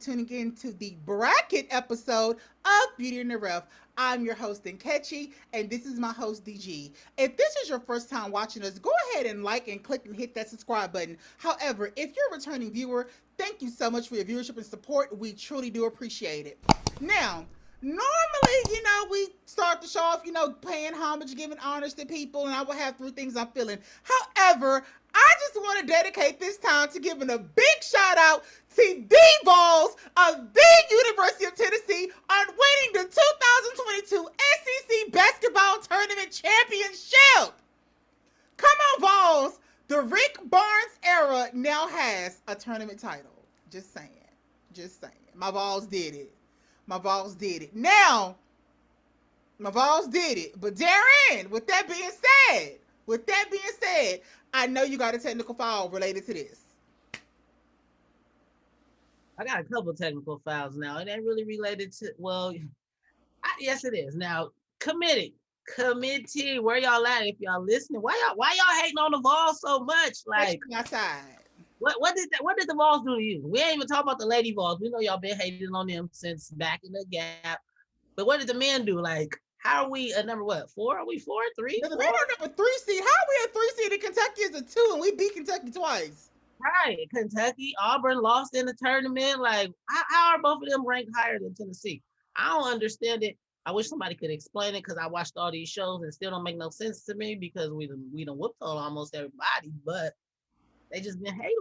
tuning in to the bracket episode of Beauty and the Ref. I'm your host, Nkechi, and this is my host, DG. If this is your first time watching us, go ahead and like and click and hit that subscribe button. However, if you're a returning viewer, thank you so much for your viewership and support. We truly do appreciate it. Now, normally, we start the show off, paying homage, giving honors to people, and I will have three things I'm feeling. However, I just want to dedicate this time to giving a big shout out to the Vols of the University of Tennessee on winning the 2022 SEC Basketball Tournament Championship. Come on, Vols. The Rick Barnes era now has a tournament title. Just saying. Just saying. My Vols did it. My Vols did it. Now, my Vols did it. But Darren, with that being said, I know you got a technical foul related to this. I got a couple technical files now. It ain't really related to, well, yes, it is. Now, committee, where y'all at? If y'all listening, why y'all hating on the Vols so much? Like, Outside. what did the Vols do to you? We ain't even talking about the Lady Vols. We know y'all been hating on them since back in the gap. But what did the men do? Like, how are we at number what? 4? Are we 4, 3? The men are number 3 seed. How are we at 3 seed and Kentucky is a 2 and we beat Kentucky twice? Right. Kentucky, Auburn lost in the tournament. Like, how are both of them ranked higher than Tennessee? I don't understand it. I wish somebody could explain it because I watched all these shows and still don't make no sense to me because we done whooped on almost everybody, but they just been hating.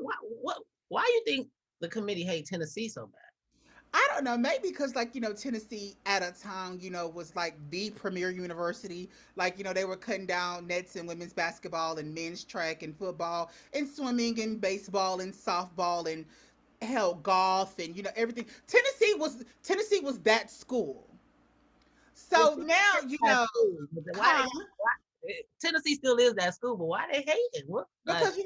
Why you think the committee hate Tennessee so bad? I don't know. Maybe because, Tennessee at a time, was like the premier university. Like, they were cutting down nets in women's basketball and men's track and football and swimming and baseball and softball and hell golf and everything. Tennessee was that school. So now Why Tennessee still is that school, but why they hating? What? Like, because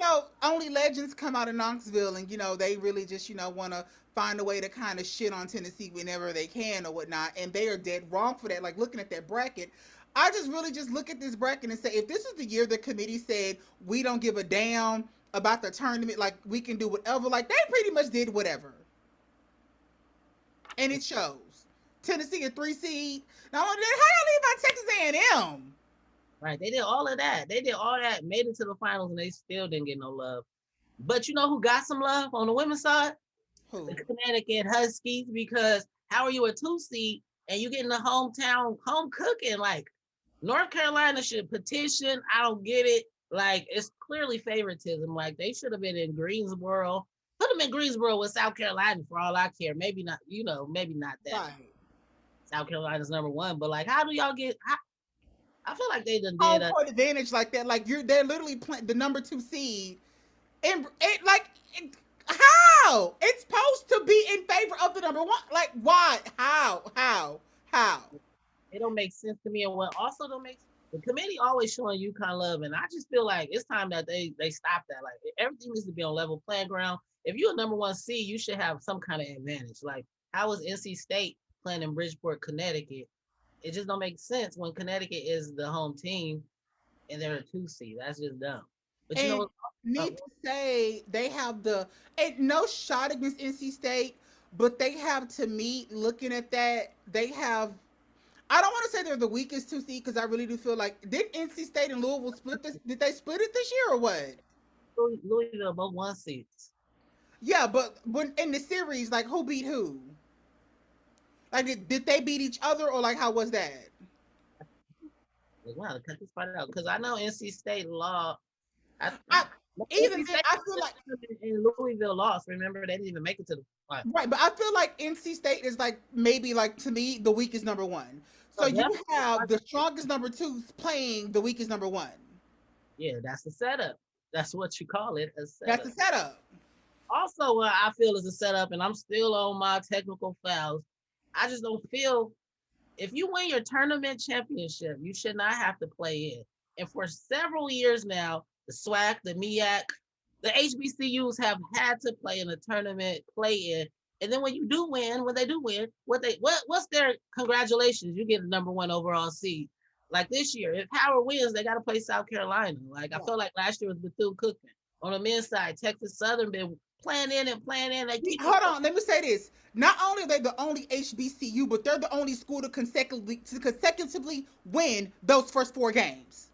only legends come out of Knoxville, and they really just want to find a way to kind of shit on Tennessee whenever they can or whatnot, and they are dead wrong for that. Like, looking at that bracket, I just really just look at this bracket and say, if this is the year the committee said we don't give a damn about the tournament, like we can do whatever, like they pretty much did whatever, and it shows. Tennessee a 3 seed. Now, how y'all leave out Texas A&M? right, they did all of that. They did all that, made it to the finals, and they still didn't get no love. But you know who got some love on the women's side? Who? The Connecticut Huskies, because how are you a 2 seed and you getting the hometown home cooking? Like, North Carolina should petition. I don't get it. Like, it's clearly favoritism. Like, they should have been in Greensboro. Put them in Greensboro with South Carolina for all I care. Maybe not, maybe not that. Right. South Carolina's number one. But like, how do y'all get I feel like they done did Home court advantage like that. Like, they're literally playing the number 2 seed, and how it's supposed to be in favor of the number 1. Like, why? How? it don't make sense to me. And what also don't make the committee always showing UConn love, and I just feel like it's time that they stop that. Like, everything needs to be on level playing ground. If you're a number 1 seed, you should have some kind of advantage. Like, how is NC State playing in Bridgeport, Connecticut? It just don't make sense when Connecticut is the home team and they're a 2 seed. That's just dumb. But you know And what? need to say they have no shot against NC State, but they have, to me, looking at that, they have. I don't want to say they're the weakest 2 seed because I really do feel like, did NC State and Louisville split this? Did they split it this year or what? Louisville both 1 seeds. Yeah, but when in the series, like, who beat who? Like, did they beat each other, or like, how was that? Like, wow, cut this part out because I know NC State law. I Even NC then, State I feel like and Louisville lost. Remember, they didn't even make it to the final. right, but I feel like NC State is like, maybe, like, to me, the weakest number 1. So So you definitely, have the strongest number 2 playing the weakest number 1. yeah, that's the setup. That's what you call it, a That's the setup. setup. Also, what I feel is a setup, and I'm still on my technical fouls. I just don't feel if you win your tournament championship, you should not have to play in. And for several years now, the SWAC, the MEAC, the HBCUs have had to play in a tournament, play in. And then when you do win, when they do win, what's their congratulations? You get the number 1 overall seed. Like this year, if Howard wins, they got to play South Carolina. Like, I Right. feel like last year was Bethune Cookman. On the men's side, Texas Southern been playing in and playing in. They keep it Hold on, let me say this. Not only are they the only HBCU, but they're the only school to consecutively win those first 4 games.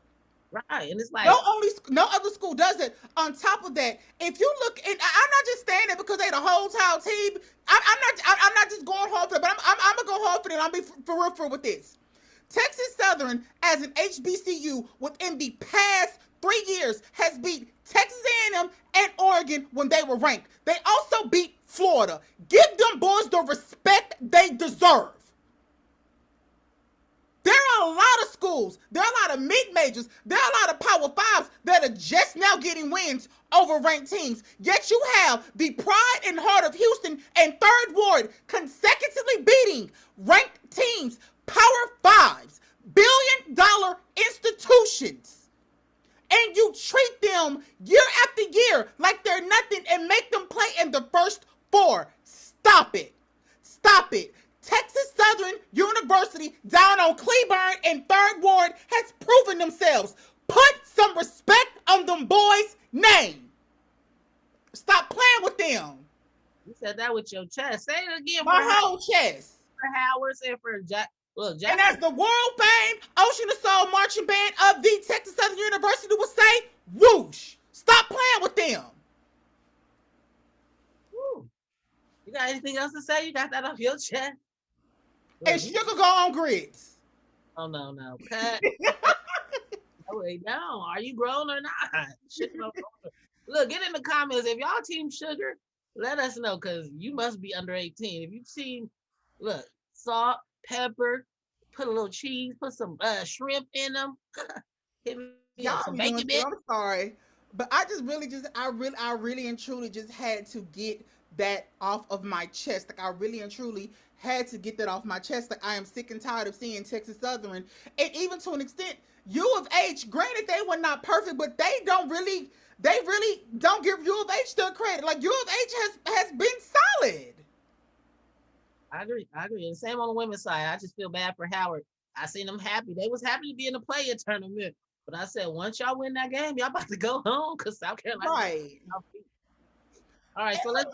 right, and it's like, No other school does it. On top of that, if you look, and I'm not just saying it because they the whole town team. I'm not just going hard for it, but I'm gonna go hard for it. I'll be for real with this. Texas Southern, as an HBCU, within the past 3 years, has beat Texas A&M and Oregon when they were ranked. They also beat Florida. Give them boys the respect they deserve. There are a lot of schools, there are a lot of mid-majors, there are a lot of Power Fives that are just now getting wins over ranked teams. Yet you have the pride and heart of Houston and Third Ward consecutively beating ranked teams, Power Fives, billion-dollar institutions. And you treat them year after year like they're nothing and make them play in the first 4. Stop it. Stop it. Texas Southern University down on Cleburne and Third Ward has proven themselves. Put some respect on them boys' name. Stop playing with them. you said that with your chest. Say it again My whole chest. for Howard and for Jack. Look, Jack. And as the world famed Ocean of Soul marching band of the Texas Southern University would say, whoosh. Stop playing with them. Woo. You got anything else to say? You got that off your chest? And sugar go on grits. Oh, no. Cut. No, wait, no. Are you grown or not? Look, get in the comments. If y'all team sugar, let us know, because you must be under 18. If you've seen, look, salt, pepper, put a little cheese, put some shrimp in them. Hit me Y'all some be bacon doing, bits. I'm sorry. But I really and truly just had to get that off of my chest. Like I really and truly had to get that off my chest. Like I am sick and tired of seeing Texas Southern, and even to an extent, U of H. Granted, they were not perfect, but they really don't give U of H their credit. Like U of H has been solid. I agree. And same on the women's side. I just feel bad for Howard. I seen them happy. They was happy to be in the play-in tournament. But I said, once y'all win that game, y'all about to go home because South Carolina. Right. All right, so let's.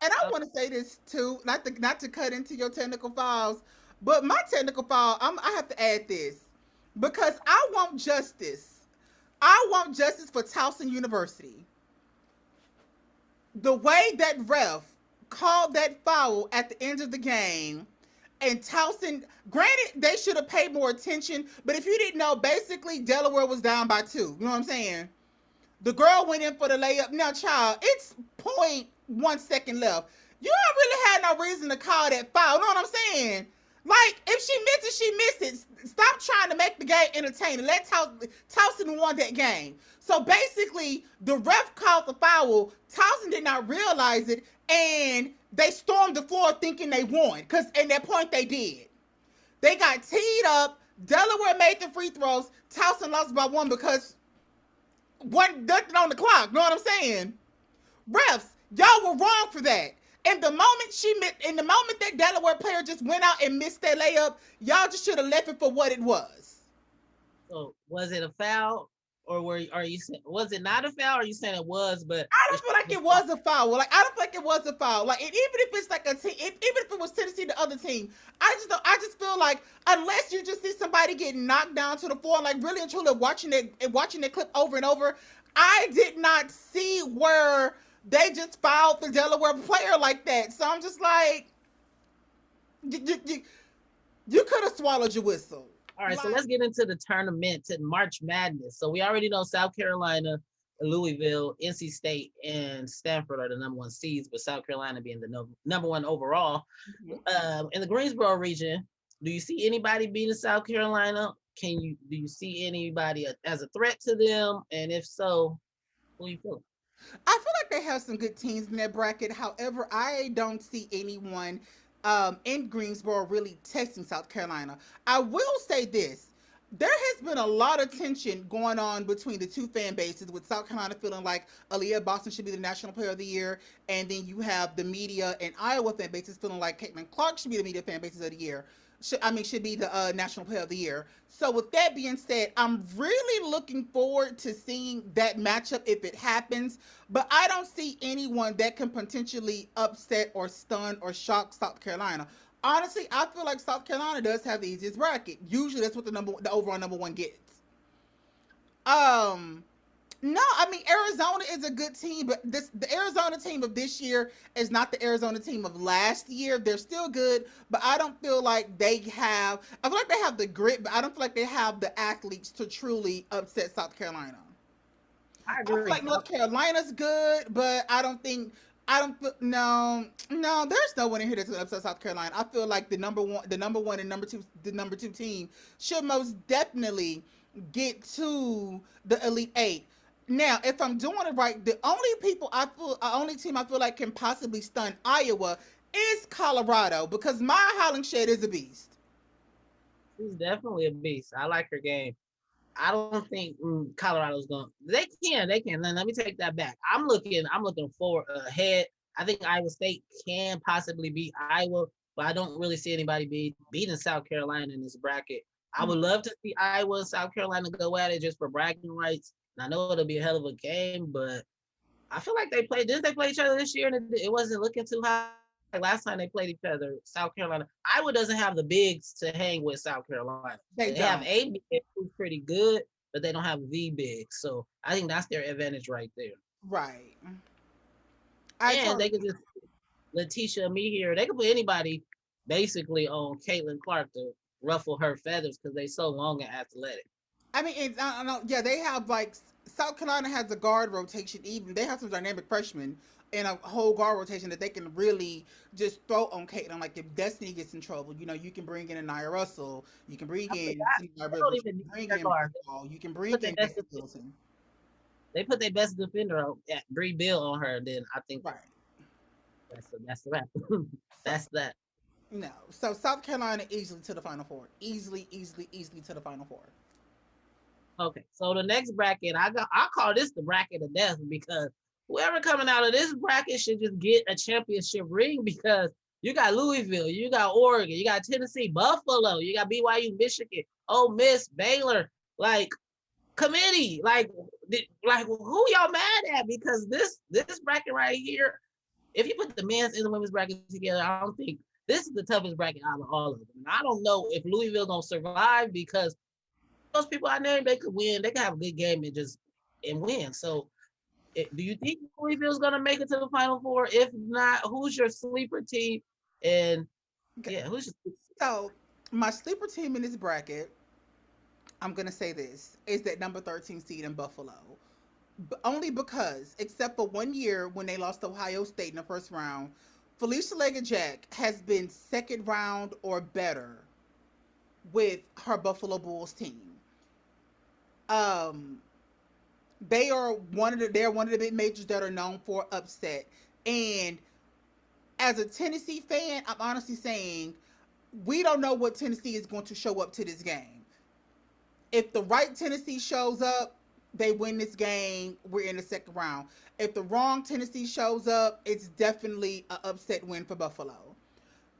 And I want to say this too, not to cut into your technical files, but my technical file, I have to add this because I want justice. I want justice for Towson University. The way that ref called that foul at the end of the game, and Towson, granted, they should have paid more attention, but if you didn't know, basically Delaware was down by 2. You know what I'm saying? The girl went in for the layup. Now, child, it's 0.1 second left. You don't really have no reason to call that foul. You know what I'm saying? Like, if she missed it, she missed it. Stop trying to make the game entertaining. Let Towson won that game. So basically, the ref called the foul. Towson did not realize it, and they stormed the floor thinking they won. Because at that point, they did. They got teed up. Delaware made the free throws. Towson lost by 1 because nothing on the clock. You know what I'm saying? Refs, y'all were wrong for that. And the moment that Delaware player just went out and missed that layup, y'all just should have left it for what it was. So was it a foul, or was it not a foul? Or are you saying it was? But I don't feel like it was a foul. Like I don't feel like it was a foul. Like even if it's like a team, even if it was Tennessee, the other team, I just feel like unless you just see somebody get knocked down to the floor, like really and truly watching that clip over and over, I did not see where they just fouled the Delaware player like that. So I'm just like, you could have swallowed your whistle. All right, so let's get into the tournament, to March Madness. So we already know South Carolina, Louisville, NC State, and Stanford are the number 1 seeds, but South Carolina being the number 1 overall. Mm-hmm. In the Greensboro region, do you see anybody beating South Carolina? Do you see anybody as a threat to them? And if so, who you feel? I feel like they have some good teams in that bracket. However, I don't see anyone in Greensboro really testing South Carolina. I will say this. There has been a lot of tension going on between the two fan bases, with South Carolina feeling like Aaliyah Boston should be the National Player of the Year, and then you have the media and Iowa fan bases feeling like Caitlin Clark should be the media fan bases of the year. should be the National Player of the Year. So with that being said, I'm really looking forward to seeing that matchup if it happens. But I don't see anyone that can potentially upset or stun or shock South Carolina. Honestly, I feel like South Carolina does have the easiest bracket. Usually, that's what the overall number one gets. Um, no, I mean Arizona is a good team, but the Arizona team of this year is not the Arizona team of last year. They're still good, but I don't feel like they have. I feel like they have the grit, but I don't feel like they have the athletes to truly upset South Carolina. I I feel agree. like North Carolina's good, but I don't think. I don't feel no. There's no one in here that's gonna upset South Carolina. I feel like the number one and the number two team should most definitely get to the Elite Eight. Now, if I'm doing it right, only team I feel like can possibly stun Iowa is Colorado because Maya Hollingshed is a beast. She's definitely a beast. I like her game. I don't think Colorado's going. They can. They can. Let me take that back. I'm looking. I'm looking forward ahead. I think Iowa State can possibly beat Iowa, but I don't really see anybody beating South Carolina in this bracket. I would love to see Iowa and South Carolina go at it just for bragging rights. And I know it'll be a hell of a game, but I feel like they played. Didn't they play each other this year? And it wasn't looking too high. Like last time they played each other, South Carolina. Iowa doesn't have the bigs to hang with South Carolina. They They have don't. a big who's pretty good, but they don't have the big. So I think that's their advantage right there. Right. I And they totally. could just Letitia me here. They could put anybody basically on Caitlin Clark to ruffle her feathers because they so long and athletic. I mean, I don't know. Yeah, they have like South Carolina has a guard rotation. Even they have some dynamic freshmen and a whole guard rotation that they can really just throw on Caitlin. Like if Destiny gets in trouble, you can bring in Anaya Russell. You can bring I in forgot Cindy they Rivers. don't You even can need bring their in guard. Ball. You can They bring put their in best Becky Wilson. they put their best defender on at Bree Bill on her. Then I think Right. that's that. So That's that. no. So South Carolina easily to the Final Four. Easily, easily, easily to the Final Four. Okay, so the next bracket, I call this the bracket of death because whoever coming out of this bracket should just get a championship ring because you got Louisville, you got Oregon, you got Tennessee, Buffalo, you got BYU, Michigan, Ole Miss, Baylor, like committee, like who y'all mad at? Because this bracket right here, if you put the men's and the women's bracket together, I don't think this is the toughest bracket out of all of them. And I don't know if Louisville gonna survive because those people I named, they could win. They could have a good game and win. So, do you think Louisville's gonna make it to the Final Four? If not, who's your sleeper team? And Okay. yeah, who's your So my sleeper team in this bracket, I'm gonna say this, is that number 13 seed in Buffalo. Only because, except for 1 year when they lost to Ohio State in the first round, Felicia Jack has been second round or better with her Buffalo Bulls team. Um, they're one of the big majors that are known for upset. And as a Tennessee fan, I'm honestly saying we don't know what Tennessee is going to show up to this game. If the right Tennessee shows up, they win this game. We're in the second round. If the wrong Tennessee shows up, it's definitely an upset win for Buffalo.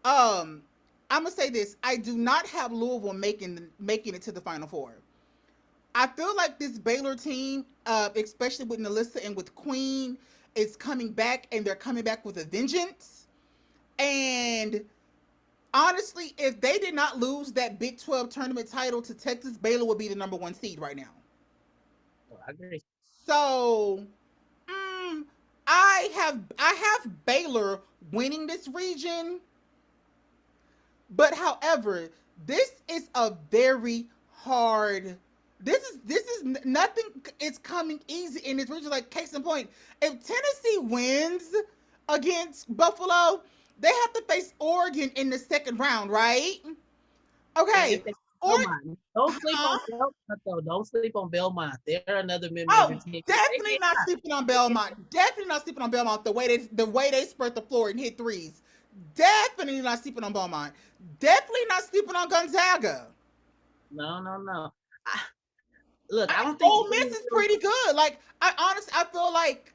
Um, I'm gonna say this: I do not have Louisville making it to the Final Four. I feel like this Baylor team, especially with Nalissa and with Queen, is coming back, and they're coming back with a vengeance. And honestly, if they did not lose that Big 12 tournament title to Texas, Baylor would be the number one seed right now. I agree. So, mm, I have Baylor winning this region, but however, this is a very hard. This is nothing. It's coming easy in this region. Like case in point, if Tennessee wins against Buffalo, they have to face Oregon in the second round, right? And if Okay, they Oregon. Belmont, don't sleep on Huh? Belmont though. Don't sleep on Belmont. They're another mid-major Oh, team. They definitely can not sleeping on they can Belmont. Definitely not sleeping on Belmont. The way they spread the floor and hit threes. Definitely not sleeping on Belmont. Definitely not sleeping on Gonzaga. no. I, look, I don't think Ole Miss is pretty good. Like I feel like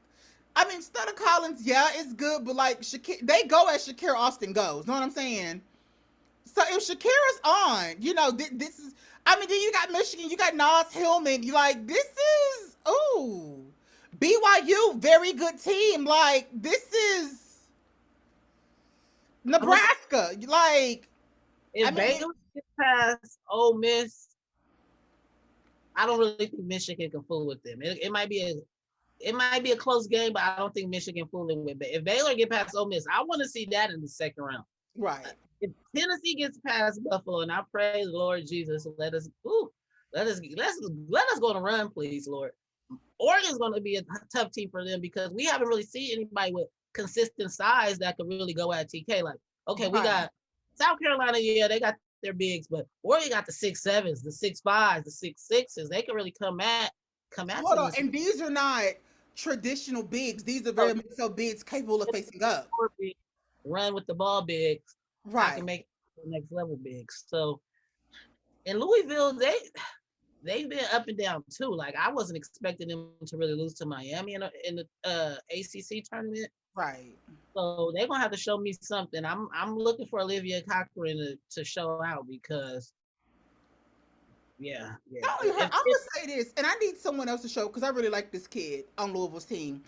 I mean Stunner Collins, yeah, it's good, but like they go as Shakira Austin goes. Know what I'm saying? So if Shakira's on, this is. I mean, then you got Michigan, you got Nas Hillman. You like this is BYU, very good team. Like this is I'm gonna say, Nebraska. Like I if mean, Baylor gets past Ole Miss, I don't really think Michigan can fool with them. It might be a close game, but I don't think Michigan fooling with. But if Baylor get past Ole Miss, I want to see that in the second round. right. If Tennessee gets past Buffalo, and I pray, Lord Jesus, let us go on a run, please, Lord. Oregon's going to be a tough team for them because we haven't really seen anybody with consistent size that could really go at TK. Like, okay, we Right. got South Carolina, yeah, they got their bigs, but Oregon got the 6'7s, the 6'5s, the 6'6s. They can really come at Hold some on, of and these are not traditional bigs. These are very much so bigs capable of facing up. the run with the ball bigs. I Right. can make the next level bigs. So in Louisville, they've been up and down too. Like I wasn't expecting them to really lose to Miami in the ACC tournament. Right. So they're gonna have to show me something. I'm looking for Olivia Cochran to show out because yeah. Not only her, I'm gonna say this, and I need someone else to show because I really like this kid on Louisville's team.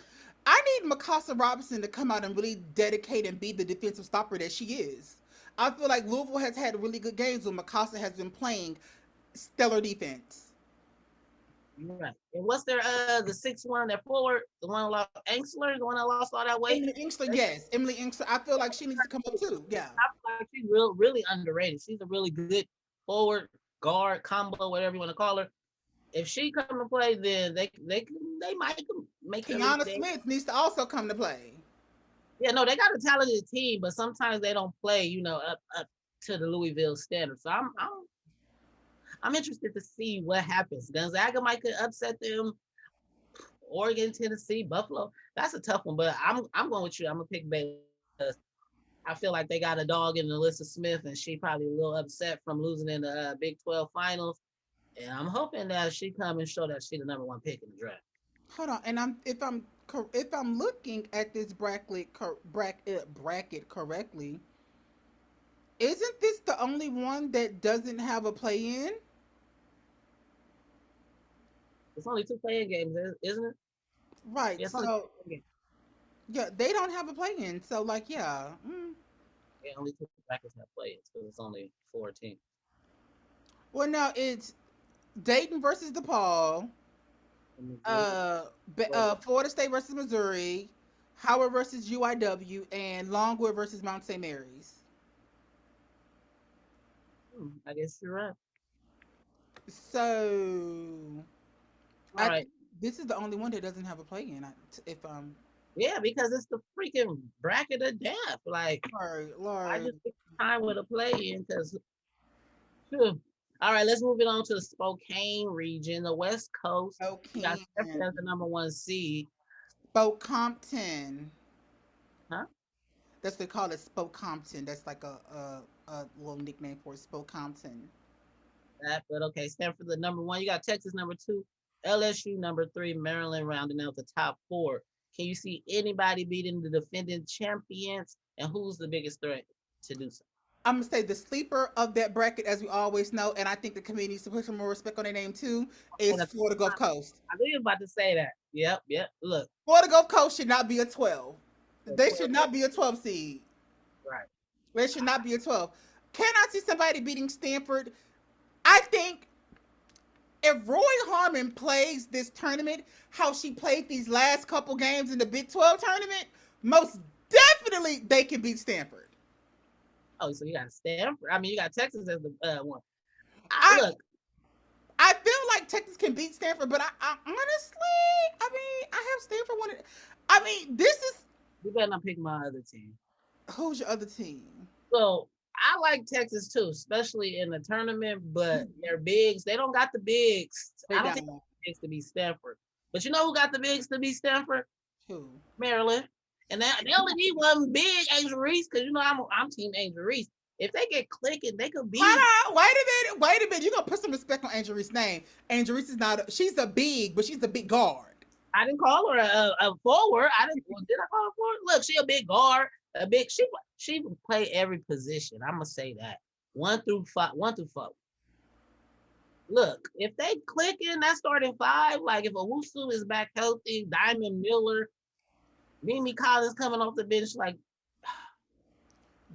I need Mikasa Robinson to come out and really dedicate and be the defensive stopper that she is. I feel like Louisville has had really good games when Mikasa has been playing stellar defense. You're right. And what's their the 6'1", that forward, the one lost Angsler, the one that lost all that weight? Emily Inkster, yes, Emily Inkster. I feel like she needs to come up too. Yeah. Like she's really underrated. She's a really good forward guard combo, whatever you want to call her. If she come to play, then they might make her leap Kiana there. Smith needs to also come to play. Yeah, no, they got a talented team, but sometimes they don't play, up to the Louisville standard. So I'm interested to see what happens. Gonzaga might could upset them. Oregon, Tennessee, Buffalo. That's a tough one, but I'm going with you. I'm gonna pick Baylor because I feel like they got a dog in Alyssa Smith, and she probably a little upset from losing in the Big 12 finals. And I'm hoping that she come and show that she's the number one pick in the draft. Hold on, and if I'm looking at this bracket correctly, isn't this the only one that doesn't have a play in? It's only two playing games, isn't it? Right. Yeah, it's only two So playing games. yeah, they don't have a play in. So like yeah. Yeah, only two brackets have played, so it's only 14. Well now it's Dayton versus DePaul, Florida State versus Missouri, Howard versus UIW, and Longwood versus Mount St. Mary's. I guess you're right. So All I right. this is the only one that doesn't have a play in. If Yeah, because it's the freaking bracket of death. Like Lord, I Lord. just take time with a play in because. All right, let's move it on to the Spokane region, the West Coast. We got Okay. Stanford as the number one seed. Spoke Compton. Huh? That's what they call it, Spoke Compton. That's like a little nickname for it, Spoke Compton. But okay, Stanford the number one. You got Texas number two, LSU number three, Maryland rounding out the top four. Can you see anybody beating the defending champions? And who's the biggest threat to do so? I'm gonna say the sleeper of that bracket, as we always know, and I think the committee needs to put some more respect on their name too, And is Florida Gulf Coast. I knew you were about to say that. Yep. Look, Florida Gulf Coast should not be a 12. the They 12, should not be a 12 seed. right. They should not be a 12. Can I see somebody beating Stanford? I think if Roy Harmon plays this tournament, how she played these last couple games in the Big 12 tournament, most definitely they can beat Stanford. Oh, so you got Stanford. I mean, you got Texas as the one. I Look, I feel like Texas can beat Stanford, but I honestly, I mean, I have Stanford one. I mean, this is you better not pick my other team. who's your other team? So I like Texas too, especially in the tournament, but their bigs, they don't got the bigs. They I don't think don't. bigs to beat Stanford. But you know who got the bigs to beat Stanford? Who? Maryland. And they only need one big Angel Reese, because you know I'm team Angel Reese. If they get clicking, they could beat. Wait a minute. You're gonna put some respect on Angel Reese's name. Angel Reese is not she's a big, but she's a big guard. I didn't call her a forward. Did I call her forward? Look, she a big guard, a big she play every position. I'm gonna say that. 1 through 4. Look, if they click in that starting five, like if Owusu is back healthy, Diamond Miller, Mimi Collins coming off the bench, like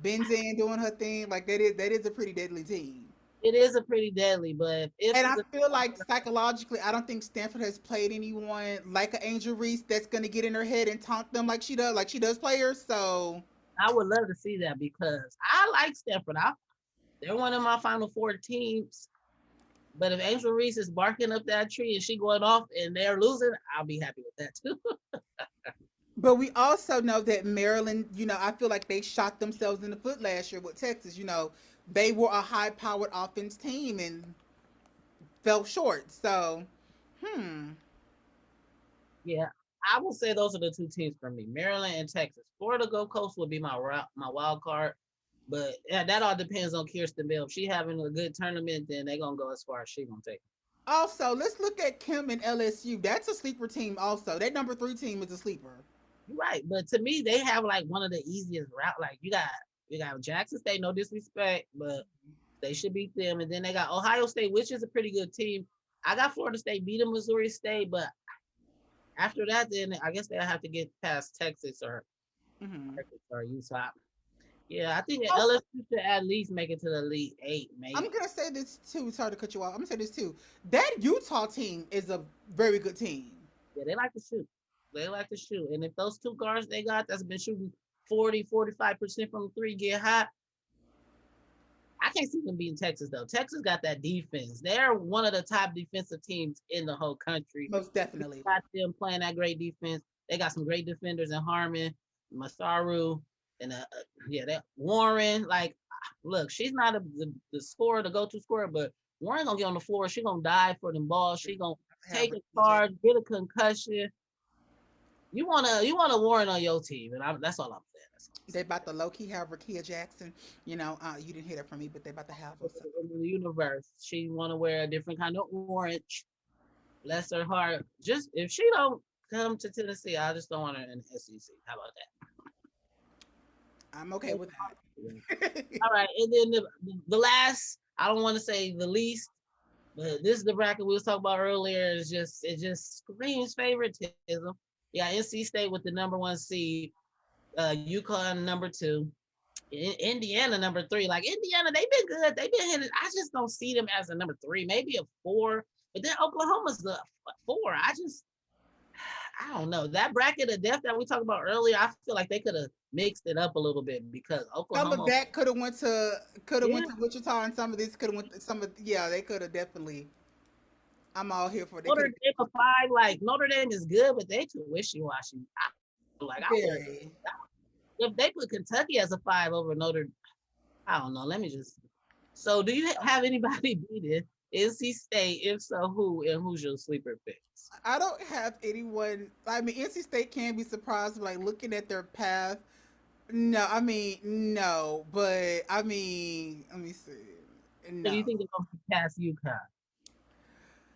Benzan doing her thing, like that is a pretty deadly team. it is a pretty deadly. But if And it's I a feel like psychologically, I don't think Stanford has played anyone like an Angel Reese that's gonna get in her head and taunt them like she does players. So I would love to see that because I like Stanford. They're one of my Final Four teams. But if Angel Reese is barking up that tree and she going off and they're losing, I'll be happy with that too. but we also know that Maryland, I feel like they shot themselves in the foot last year with Texas. They were a high powered offense team and fell short. So, hmm. Yeah, I will say those are the two teams for me: Maryland and Texas. Florida Gulf Coast would be my wild card, but yeah, that all depends on Kirsten Bell. If she having a good tournament, then they're gonna go as far as she gonna take. Also, let's look at Kim and LSU. That's a sleeper team. Also, that number 3 team is a sleeper. You're right, but to me, they have like one of the easiest route. Like you got Jackson State, no disrespect, but they should beat them, and then they got Ohio State, which is a pretty good team. I got Florida State beating Missouri State, but after that, then I guess they'll have to get past Hmm. Texas or Utah. Yeah, I think that Also, LSU should at least make it to the Elite Eight, I'm maybe. gonna say this too. Sorry to cut you off. I'm gonna say this too. That Utah team is a very good team. Yeah, they like to shoot. They like to shoot. And if those two guards they got that's been shooting 40, 45% from three get hot, I can't see them beating Texas though. Texas got that defense. They're one of the top defensive teams in the whole country. Most definitely. Got them playing that great defense. They got some great defenders in Harmon, Masaru, and yeah, that Warren. Like, look, she's not the scorer, the go-to scorer, but Warren gonna get on the floor. She gonna dive for them balls. She gonna Have take her a TJ. charge, get a concussion. You wanna Warren on your team, and that's all I'm saying. They about to low key have Rakia Jackson. You didn't hear that from me, but they about to have her. So. In the universe, she wanna wear a different kind of orange. Bless her heart. Just if she don't come to Tennessee, I just don't want her in the SEC. How about I'm okay that? with that. All right, and then the last, I don't want to say the least, but this is the bracket we was talking about earlier. It just screams favoritism. Yeah, NC State with the number 1 seed, UConn number 2, Indiana number 3. Like Indiana, they've been good. They've been hitting. I just don't see them as a number 3, maybe a 4. But then Oklahoma's the 4. I don't know. That bracket of death that we talked about earlier, I feel like they could have mixed it up a little bit because Some of Oklahoma, that could have went yeah, to Wichita, and some of this could have went to some of yeah, they could have definitely. I'm all here for it. They could Notre have Dame a 5. Like Notre Dame is good, but they too wishy washy. Like I would very. if they put Kentucky as a 5 over Notre. I don't know. Let me just. So, do you have anybody beating NC State? If so, who and who's your sleeper picks? I don't have anyone. I mean, NC State can be surprised, like looking at their path. No, I mean no, but I mean, let me see. So, do No, you think they're going to pass UConn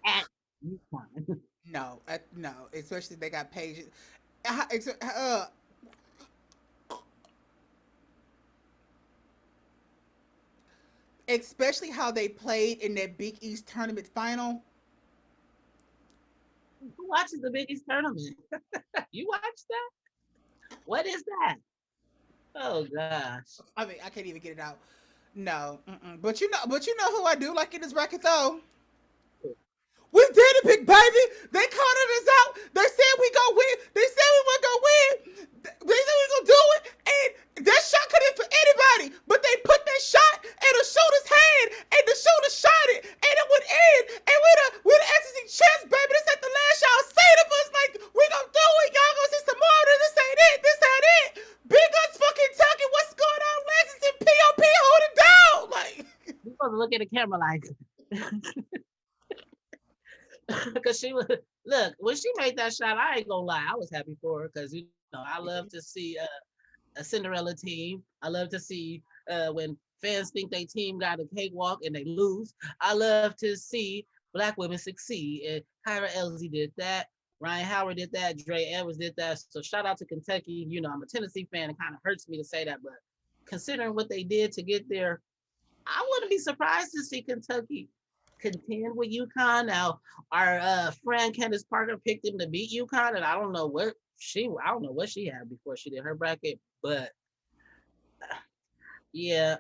at UConn? no, especially they got pages. Uh, especially how they played in that Big East tournament final. Who watches the Big East tournament? You watch that? What is that? Oh gosh. I mean, I can't even get it out. No, but you know who I do like in this bracket though. We did it, big baby. They counted us out. They said we gonna win. They said we were gonna win. They said we gonna do it. And that shot could have for anybody. But they put that shot in the shooter's hand. And the shooter shot it. And it went in. And we're the SEC champs, baby. This ain't the last y'all say to us. Like, we gonna do it. Y'all gonna see some more of this. This ain't it. This ain't it. Big us fucking talking. What's going on? Lexington POP, hold it down. Like, You supposed to look at the camera like because she was look when she made that shot. I ain't gonna lie, I was happy for her because I love to see a Cinderella team. I love to see when fans think their team got a cakewalk and they lose. I love to see Black women succeed. And Kyra Elsie did that. Ryan Howard did that. Dre Edwards did that. So shout out to Kentucky. I'm a Tennessee fan. It kind of hurts me to say that, but considering what they did to get there, I wouldn't be surprised to see Kentucky contend with UConn. Now, our friend Candace Parker picked him to beat UConn, and I don't know what she had before she did her bracket, but yeah,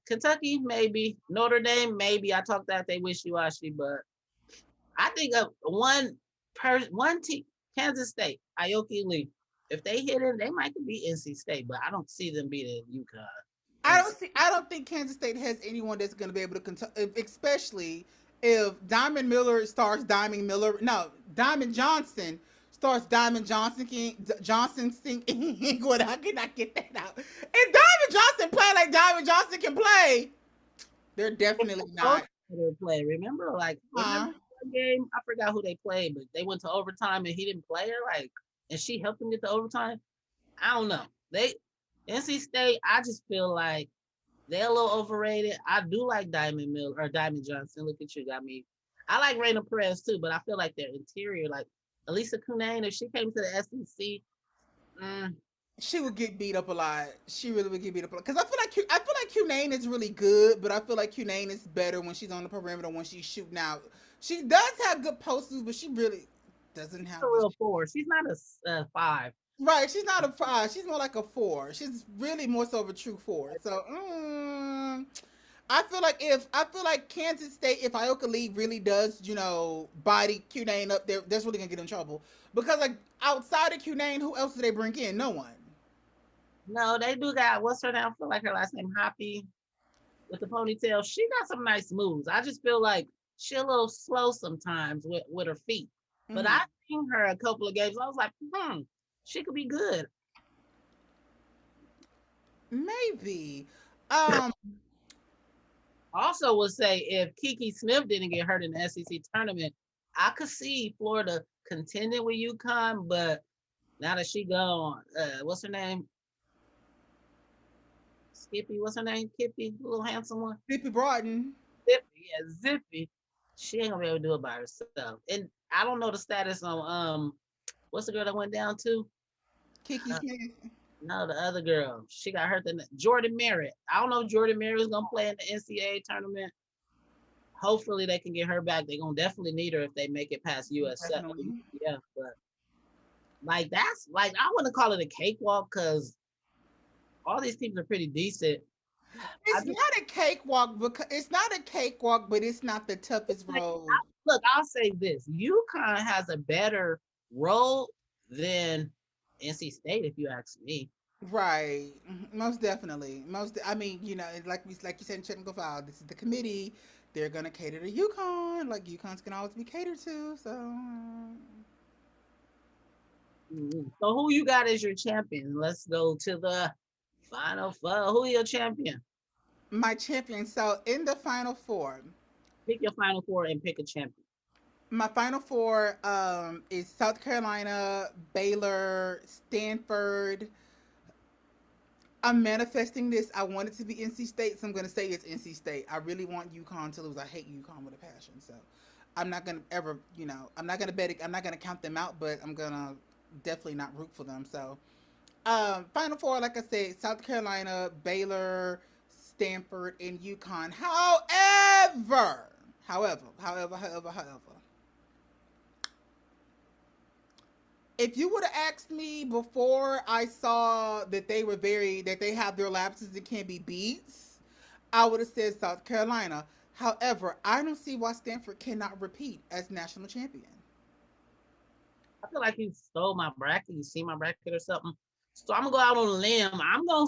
Kentucky maybe, Notre Dame maybe. I talked that they wishy washy, but I think of one team, Kansas State, Aoki Lee. If they hit it, they might beat NC State, but I don't see them beating UConn. Honestly. I don't think Kansas State has anyone that's going to be able to especially if Diamond Miller starts Diamond Miller. No, Diamond Johnson starts Diamond Johnson Johnson singing. What, I cannot get that out. If Diamond Johnson play like Diamond Johnson can play, they're definitely not. Play. Remember one game? I forgot who they played, but they went to overtime and he didn't play her. Like, and she helped them get to overtime. I don't know. NC State. I just feel like they're a little overrated. I do like Diamond Mill or Diamond Johnson. Look at you, got me. I like Raina Perez too, but I feel like their interior, like Elisa Cunane, if she came to the SEC, she would get beat up a lot. She really would get beat up a lot. Because I feel like Cunane is really good, but I feel like Cunane is better when she's on the perimeter when she's shooting out. She does have good posters, but she really doesn't have a real four. She's not a five. Right, she's not a five. She's more like a four. She's really more so of a true four. So I feel like Kansas State, if Ioka Lee really does, body Cunane up there, that's really gonna get in trouble. Because like outside of Cunane, who else do they bring in? No one. No, they do got what's her name? I feel like her last name Hoppy with the ponytail. She got some nice moves. I just feel like she's a little slow sometimes with her feet. But I've seen her a couple of games. I was like, she could be good. Maybe. Also would say if Kiki Smith didn't get hurt in the SEC tournament, I could see Florida contending with UConn, but now that she gone, what's her name? Skippy, what's her name? Kippy, the little handsome one. Zippy Broughton. Zippy. She ain't gonna be able to do it by herself. And I don't know the status on what's the girl that went down to? Kiki Smith. No, the other girl. She got hurt. Jordan Merritt. I don't know if Jordan Merritt is gonna play in the NCAA tournament. Hopefully they can get her back. They're gonna definitely need her if they make it past US7. Yeah, but like that's like I wouldn't call it a cakewalk because all these teams are pretty decent. It's not a cakewalk because it's not a cakewalk, but it's not the toughest road. Look, I'll say this: UConn has a better road than NC State, if you ask me. Right, most definitely. I mean, like you said in technical file, this is the committee. They're gonna cater to UConn. Like UConn's can always be catered to. So. So who you got as your champion? Let's go to the Final Four. Who your champion? My champion. So in the Final Four. Pick your Final Four and pick a champion. My Final Four is South Carolina, Baylor, Stanford. I'm manifesting this. I want it to be NC State, so I'm going to say it's NC State. I really want UConn to lose. I hate UConn with a passion. So I'm not going to ever, I'm not going to bet it. I'm not going to count them out, but I'm going to definitely not root for them. So Final Four, like I said, South Carolina, Baylor, Stanford, and UConn. However, if you would have asked me before I saw that they have their lapses and can be beats, I would have said South Carolina. However, I don't see why Stanford cannot repeat as national champion. I feel like you stole my bracket. You see my bracket or something. So I'm gonna go out on a limb. I'm gonna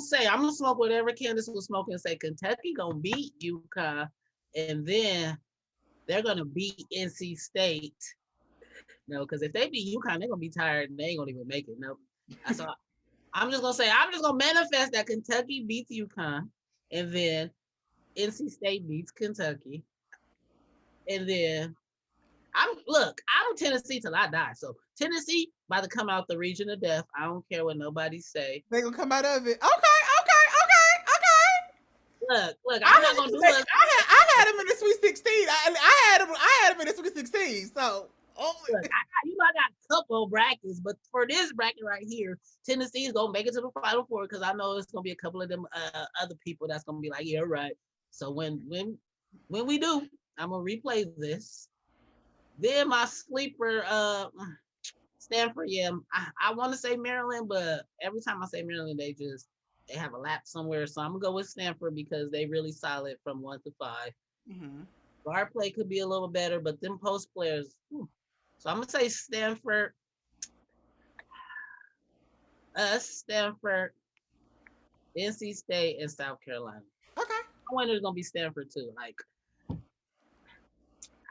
smoke whatever Candace was smoking and say Kentucky gonna beat UConn, and then they're gonna beat NC State. No, because if they beat UConn, they're gonna be tired and they ain't gonna even make it. No. So I'm just gonna manifest that Kentucky beats UConn, and then NC State beats Kentucky, and then I'm Tennessee till I die. So Tennessee about to come out the region of death. I don't care what nobody say. They gonna come out of it. Okay. Look, I'm not gonna do it. I had him in the Sweet 16. I had him in the Sweet 16. So look, I got a couple brackets, but for this bracket right here, Tennessee is gonna make it to the Final Four because I know it's gonna be a couple of them other people that's gonna be like, yeah, right. So when we do, I'm gonna replay this. Then my sleeper, Stanford. Yeah, I want to say Maryland, but every time I say Maryland, they have a lap somewhere. So I'm gonna go with Stanford because they really solid from 1 to 5. Hmm. Guard play could be a little better, but them post players. Whew. So I'm gonna say Stanford, Stanford, NC State, and South Carolina. Okay. I wonder it's gonna be Stanford too. Like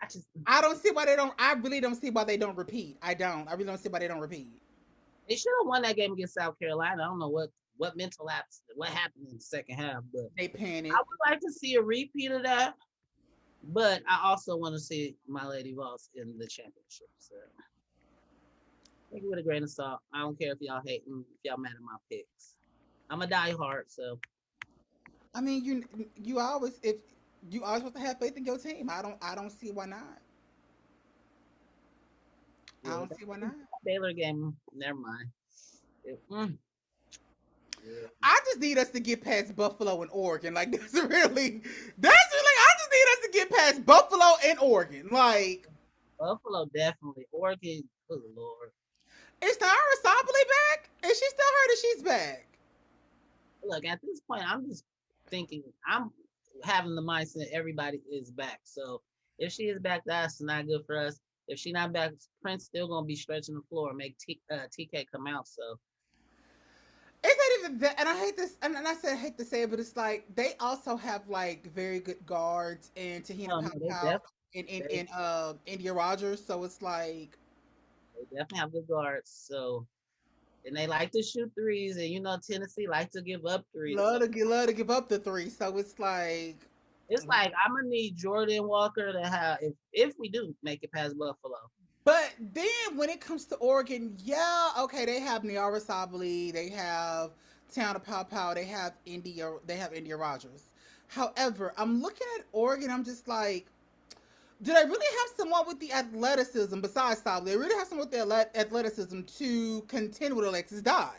I just I don't see why they don't. I really don't see why they don't repeat. I don't. I really don't see why they don't repeat. they should have won that game against South Carolina. I don't know what mental lapse, what happened in the second half, but They I panic. would like to see a repeat of that. But I also want to see my Lady Vols in the championship. So take it with a grain of salt. I don't care if y'all hating, if y'all mad at my picks. I'm a diehard, so I mean, you always if you always supposed to have faith in your team. I don't see why not. I yeah. don't see why not. Baylor game, never mind. Yeah. I just need us to get past Buffalo and Oregon. Like that's really. I just need us to get past Buffalo and Oregon. Like, Buffalo definitely. Oregon, good lord. is Tyra Sopley back? Is she still hurt? Or she's back? Look, at this point, I'm just thinking I'm having the mindset everybody is back. So if she is back, that's not good for us. If she not back, Prince still gonna be stretching the floor, make TK come out. So It's not even that, and I hate this, and I said I hate to say it, but it's like they also have like very good guards and Tahina no, they Pow definitely and they, India Rogers. So it's like they definitely have good guards. So and they like to shoot threes, and Tennessee like to give up threes. So love to give up the three. So it's like, it's like I'm gonna need Jordan Walker to have if we do make it past Buffalo. but then when it comes to Oregon, yeah, okay, they have Niara Sabali, they have Tiana Pow, they have India Rogers. However, I'm looking at Oregon, I'm just like, do they really have someone with the athleticism besides Sabali? They really have someone with the athleticism to contend with Alexis Dye.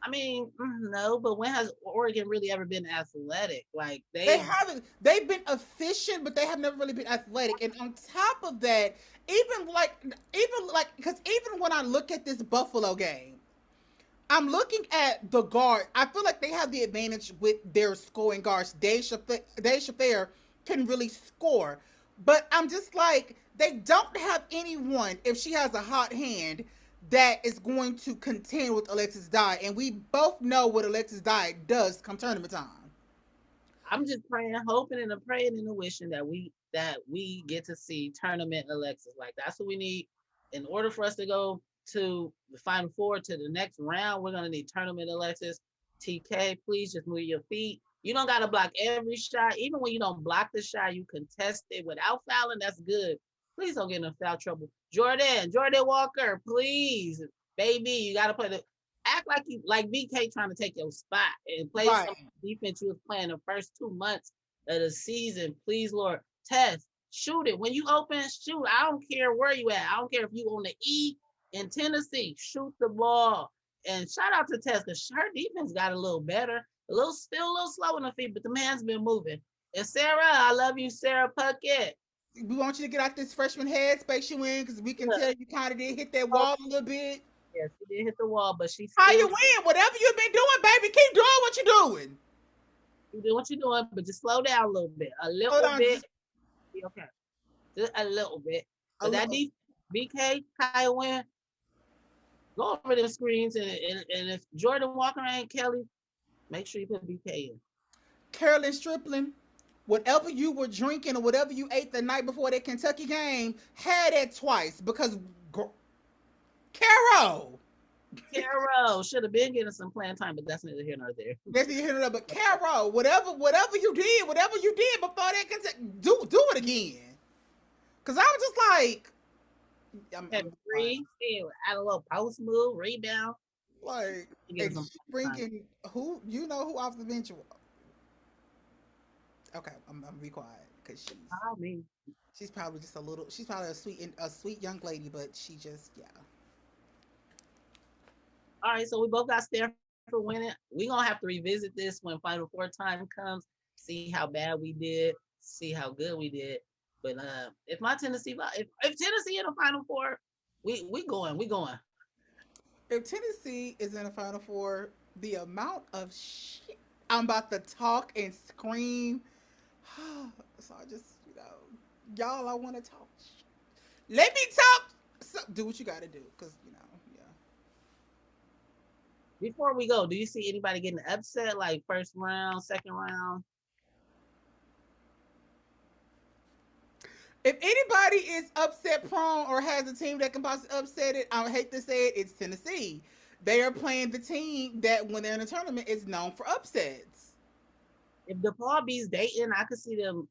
I mean, no, but when has Oregon really ever been athletic? Like They they haven't. They've been efficient, but they have never really been athletic. And on top of that, because even when I look at this Buffalo game, I'm looking at the guard. I feel like they have the advantage with their scoring guards. Dave Chaffeur can really score, but I'm just like they don't have anyone. If she has a hot hand, that is going to contend with Alexis Dye, and we both know what Alexis Dye does come tournament time. I'm just praying, hoping, and praying and wishing that we get to see tournament Alexis. Like that's what we need in order for us to go to the final four to the next round. We're gonna need tournament Alexis. TK, please just move your feet. You don't gotta block every shot. Even when you don't block the shot, you contest it without fouling. That's good. Please don't get in foul trouble. Jordan Walker, please, baby, you gotta play the act like you like BK trying to take your spot and play Right. some defense you was playing the first 2 months of the season. Please, Lord, Test, shoot it. When you open, shoot. I don't care where you at. I don't care if you on the E in Tennessee. Shoot the ball. And shout out to Tess because her defense got a little better. Still a little slow in the feet, but the man's been moving. And Sarah, I love you, Sarah Puckett. We want you to get out this freshman head space you in because we can tell you kind of did hit that Oh, wall a little bit. yeah, she did hit the wall, but she How you still win? Whatever you've been doing, baby, keep doing what you're doing. you do what you're doing, but just slow down a little bit. A Hold little on, bit. just Be okay. Just a little bit. a But that little. BK, Kyle Wynn, go over them screens. And if Jordan Walker ain't Kelly, make sure you put BK in. Carolyn Stripling, whatever you were drinking or whatever you ate the night before that Kentucky game, had it twice because Carol. Caro should have been getting some playing time, but that's neither here nor there. That's the hit it up, but Carol, whatever you did before that Kentucky, do it again. Cause I was just like, Had I'm three, had a little post move, rebound, like, getting and some playing time. bringing who you know who off the bench. Okay, I'm be quiet because I mean, she's probably just a little. She's probably a sweet young lady, but she just yeah. all right, so we both got Stanford winning. We're gonna have to revisit this when Final Four time comes. see how bad we did, see how good we did. But if my Tennessee, if Tennessee in the Final Four, we going. If Tennessee is in the Final Four, the amount of shit I'm about to talk and scream. So I just, y'all, I want to talk. Let me talk. So, do what you got to do, because yeah. Before we go, do you see anybody getting upset like first round, second round? If anybody is upset prone or has a team that can possibly upset it, I hate to say it, it's Tennessee. They are playing the team that, when they're in a tournament, is known for upsets. If DePaul beats Dayton, I could see them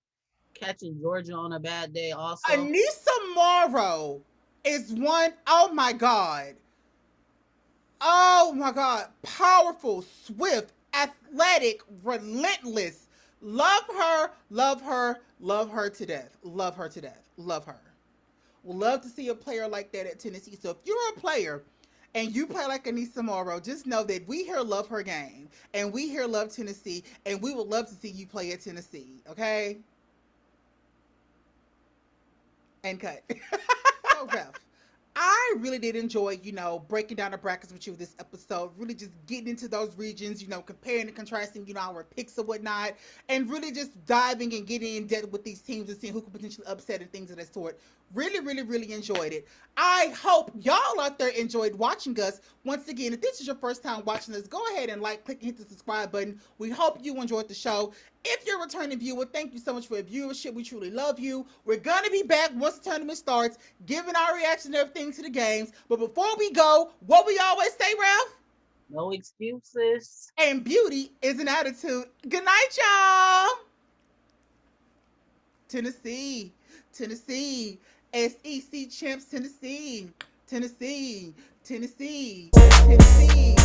catching Georgia on a bad day also. Anissa Morrow is one, oh my God. Oh my God. Powerful, swift, athletic, relentless. Love her, love her, love her to death. Love her to death. Love her. Would love to see a player like that at Tennessee. So if you're a player and you play like Anissa Morrow, just know that we here love her game and we here love Tennessee, and we would love to see you play at Tennessee. Okay? And cut. So, Ref, I really did enjoy, breaking down the brackets with you this episode, really just getting into those regions, comparing and contrasting, our picks and whatnot, and really just diving and getting in depth with these teams and seeing who could potentially upset and things of that sort. Really, really, really enjoyed it. I hope y'all out there enjoyed watching us. Once again, if this is your first time watching us, go ahead and like, click, and hit the subscribe button. We hope you enjoyed the show. If you're a returning viewer, thank you so much for your viewership. We truly love you. We're going to be back once the tournament starts, giving our reaction and everything to the games. But before we go, what we always say, Ralph? No excuses. And beauty is an attitude. Good night, y'all. Tennessee. Tennessee. SEC champs, Tennessee. Tennessee. Tennessee. Tennessee. Tennessee.